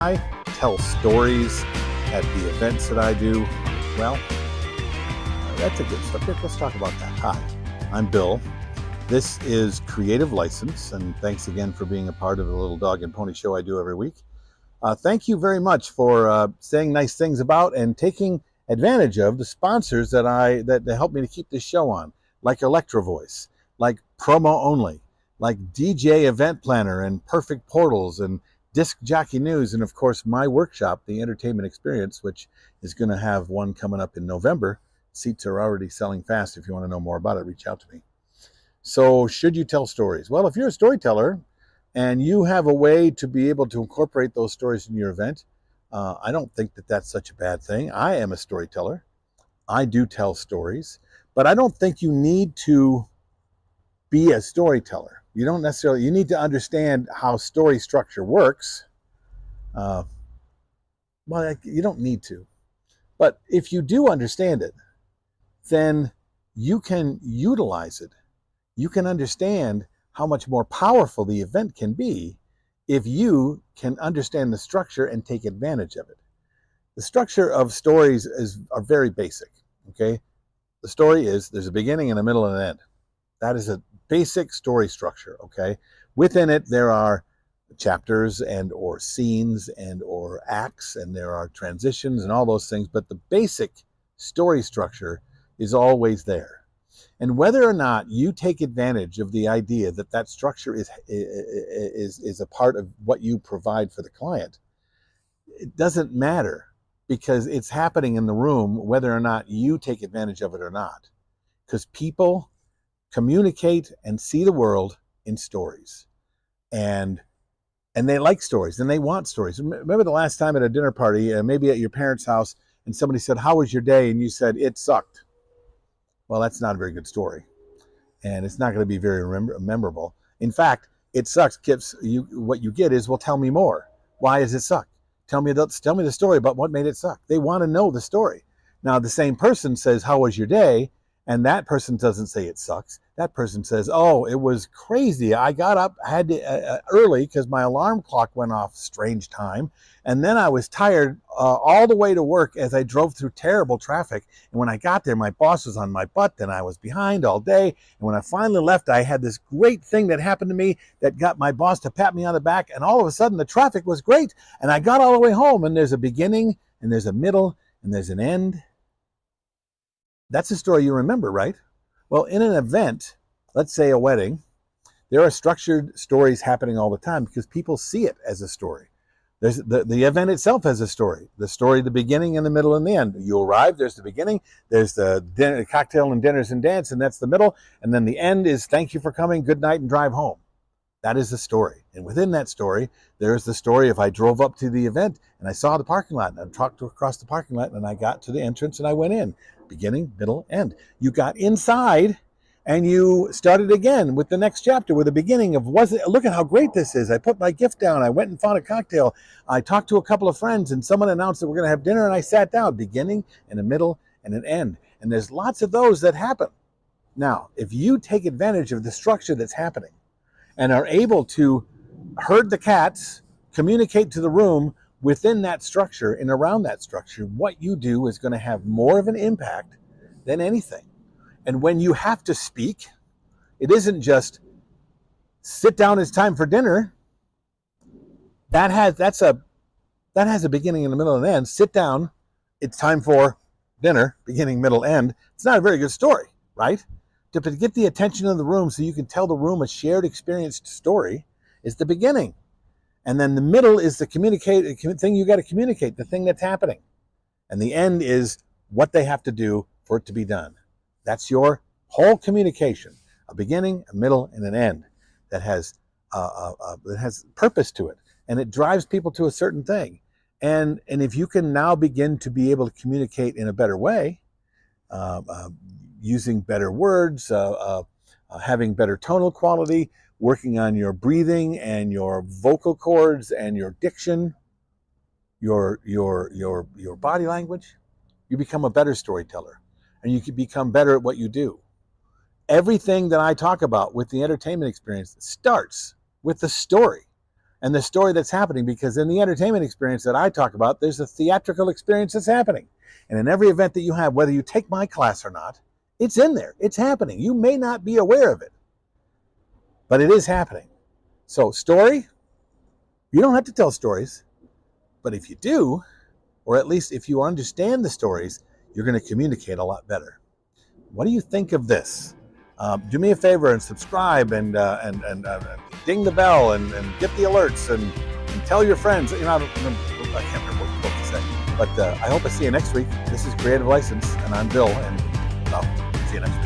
I tell stories at the events that I do. Well, that's a good subject. Let's talk about that. Hi, I'm Bill. This is Creative License, and thanks again for being a part of the little dog and pony show I do every week. Thank you very much for saying nice things about and taking advantage of the sponsors that help me to keep this show on, like Electro Voice, like Promo Only, like DJ Event Planner and Perfect Portals and Disc Jockey News, and of course my workshop, The Entertainment Experience, which is going to have one coming up in November. Seats are already selling fast. If you want to know more about it, reach out to me. So should you tell stories? Well, if you're a storyteller and you have a way to be able to incorporate those stories in your event, I don't think that that's such a bad thing. I am a storyteller. I do tell stories, but I don't think you need to be a storyteller. You don't necessarily, you need to understand how story structure works. Well, you don't need to. But if you do understand it, then you can utilize it. You can understand how much more powerful the event can be if you can understand the structure and take advantage of it. The structure of stories are very basic, okay? The story is there's a beginning and a middle and an end. That is a basic story structure, okay? Within it, there are chapters and or scenes and or acts, and there are transitions and all those things, but the basic story structure is always there. And whether or not you take advantage of the idea that that structure is a part of what you provide for the client, it doesn't matter, because it's happening in the room whether or not you take advantage of it or not. Because people communicate and see the world in stories, and they like stories and they want stories. Remember the last time at a dinner party, maybe at your parents' house, and somebody said, "How was your day?" and you said, "It sucked." Well, that's not a very good story, and it's not going to be very memorable. In fact, "It sucks" what you get is, "Well, tell me more. Why does it suck? Tell me the story about what made it suck." They want to know the story. Now, the same person says, "How was your day?" and that person doesn't say it sucks. That person says, "Oh, it was crazy. I got up, had to early because my alarm clock went off strange time. And then I was tired all the way to work as I drove through terrible traffic. And when I got there, my boss was on my butt and I was behind all day. And when I finally left, I had this great thing that happened to me that got my boss to pat me on the back. And all of a sudden, the traffic was great. And I got all the way home, and there's a beginning and there's a middle and there's an end." That's a story you remember, right? Well, in an event, let's say a wedding, there are structured stories happening all the time because people see it as a story. There's the event itself has a story. The story, the beginning and the middle and the end. You arrive, there's the beginning, there's the dinner, cocktail and dinners and dance, and that's the middle. And then the end is "Thank you for coming, good night, and drive home." That is the story. And within that story, there's the story of I drove up to the event and I saw the parking lot and I talked across the parking lot and I got to the entrance and I went in. Beginning, middle, end. You got inside and you started again with the next chapter, with the beginning of, look at how great this is. I put my gift down. I went and found a cocktail. I talked to a couple of friends and someone announced that we're going to have dinner and I sat down. Beginning and a middle and an end. And there's lots of those that happen. Now, if you take advantage of the structure that's happening and are able to herd the cats, communicate to the room within that structure and around that structure, what you do is going to have more of an impact than anything. And when you have to speak, it isn't just sit down, it's time for dinner. That has a beginning and a middle and an end. Sit down, it's time for dinner, beginning, middle, end. It's not a very good story, right? To get the attention of the room so you can tell the room a shared experienced story is the beginning. And then the middle is the thing you got to communicate, the thing that's happening. And the end is what they have to do for it to be done. That's your whole communication, a beginning, a middle, and an end that has purpose to it. And it drives people to a certain thing. And if you can now begin to be able to communicate in a better way, using better words, having better tonal quality, working on your breathing and your vocal cords and your diction, your body language, you become a better storyteller and you can become better at what you do. Everything that I talk about with the entertainment experience starts with the story. and the story that's happening, because in the entertainment experience that I talk about, there's a theatrical experience that's happening. And in every event that you have, whether you take my class or not, it's in there. It's happening. You may not be aware of it, but it is happening. So story, you don't have to tell stories, but if you do, or at least if you understand the stories, you're going to communicate a lot better. What do you think of this? Do me a favor and subscribe and ding the bell and get the alerts and tell your friends. You know, I can't remember what you're supposed to say, but I hope I see you next week. This is Creative License, and I'm Bill, and I'll see you next week.